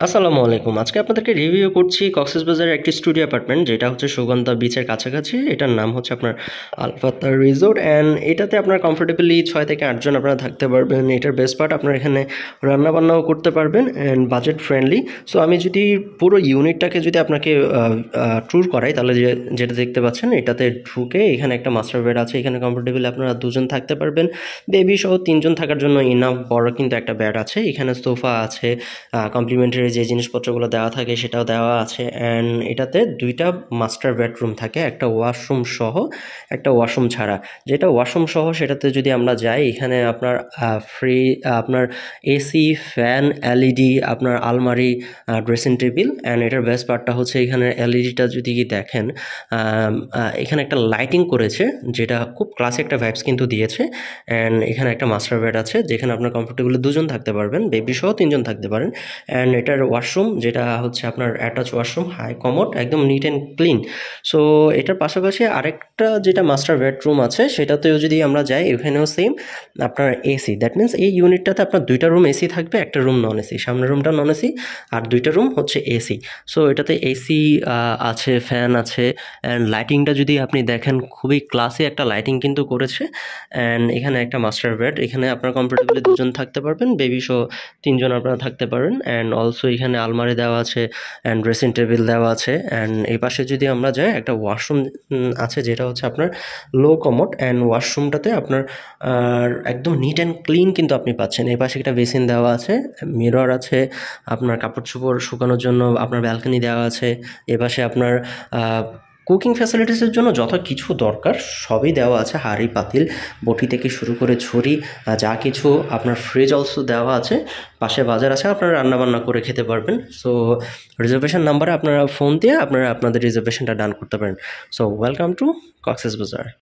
আসসালামু আলাইকুম। আজকে আপনাদেরকে রিভিউ করছি কক্সবাজারের একটি স্টুডিও অ্যাপার্টমেন্ট, যেটা হচ্ছে সুগন্ধা বিচের কাছাকাছি। এটার নাম হচ্ছে আপনার আলফাতা রিসোর্ট, অ্যান্ড এটাতে আপনার কমফোর্টেবলি 6 থেকে 8 জন আপনারা থাকতে পারবেন। এটার বেস্ট পার্ট, আপনারা এখানে রান্নাবান্নাও করতে পারবেন অ্যান্ড বাজেট ফ্রেন্ডলি। সো আমি যদি পুরো ইউনিটটাকে যদি আপনাকে ট্যুর করাই, তাহলে যেটা দেখতে পাচ্ছেন, এটাতে ঢুকে এখানে একটা মাস্টার বেড আছে। এখানে কমফোর্টেবলি আপনারা 2 জন থাকতে পারবেন। বেবি সহ 3 জন থাকার জন্য ইনাফ বড় কিন্তু একটা বেড আছে। এখানে সোফা আছে, কমপ্লিমেন্টারি যে জিনিসপত্রগুলো দেওয়া থাকে সেটাও দেওয়া আছে। অ্যান্ড এটাতে 2টা মাস্টার বেডরুম থাকে, একটা ওয়াশরুম সহ, একটা ওয়াশরুম ছাড়া। যেটা ওয়াশরুম সহ সেটাতে যদি আমরা যাই, এখানে আপনার ফ্রি আপনার এসি, ফ্যান, এলইডি, আপনার আলমারি, ড্রেসিং টেবিল। অ্যান্ড এটার বেস্ট পার্টটা হচ্ছে এখানে এলইডিটা যদি দেখেন, এখানে একটা লাইটিং করেছে, যেটা খুব ক্লাসি একটা ভাইবস কিন্তু দিয়েছে। অ্যান্ড এখানে একটা মাস্টার বেড আছে, যেখানে আপনার কমফোর্টেবলি 2 জন থাকতে পারবেন, বেবি সহ 3 জন থাকতে পারেন। অ্যান্ড এটার ওয়াশরুম, যেটা হচ্ছে আপনার অ্যাটাচ ওয়াশরুম, হাই কমোড, একদম নিট অ্যান্ড ক্লিন। সো এটার পাশাপাশি আরেকটা যেটা মাস্টার বেডরুম আছে, সেটাতেও যদি আমরা যাই, এখানেও সেম আপনার এসি। দ্যাট মিনস এই ইউনিটটাতে আপনার 2টা রুম এসি থাকবে, একটা রুম নন এসি। সামনের রুমটা নন এসি আর 2টা রুম হচ্ছে এসি। সো এটাতে এসি আছে, ফ্যান আছে। অ্যান্ড লাইটিংটা যদি আপনি দেখেন, খুবই ক্লাসি একটা লাইটিং কিন্তু করেছে। অ্যান্ড এখানে একটা মাস্টার বেড, এখানে আপনার কমফোর্টেবলি 2 জন থাকতে পারবেন, বেবি সহ 3 জন আপনারা থাকতে পারেন। অ্যান্ড অলসো এখানে আলমারি দেওয়া আছে, অ্যান্ড ড্রেসিং টেবিল দেওয়া আছে। অ্যান্ড এই পাশে যদি আমরা যাই, একটা ওয়াশরুম আছে, যেটা হচ্ছে আপনার লো কমোড। অ্যান্ড ওয়াশরুমটাতে আপনার একদম নিট অ্যান্ড ক্লিন কিন্তু আপনি পাচ্ছেন। এই পাশে একটা বেসিন দেওয়া আছে, মিরর আছে, আপনার কাপড় চোপড় শুকানোর জন্য আপনার ব্যালকনি দেওয়া আছে। এ পাশে আপনার কুকিং ফ্যাসিলিটিসের জন্য যত কিছু দরকার সবই দেওয়া আছে, হাঁড়ি পাতিল, বটি থেকে শুরু করে ছুরি, যা কিছু। আপনার ফ্রিজ অলসো দেওয়া আছে, পাশে বাজার আছে, আপনারা রান্নাবান্না করে খেতে পারবেন। সো রিজার্ভেশন নাম্বারে আপনারা ফোন দিয়ে আপনারা আপনাদের রিজার্ভেশনটা ডান করতে পারেন। So welcome to Cox's Bazar.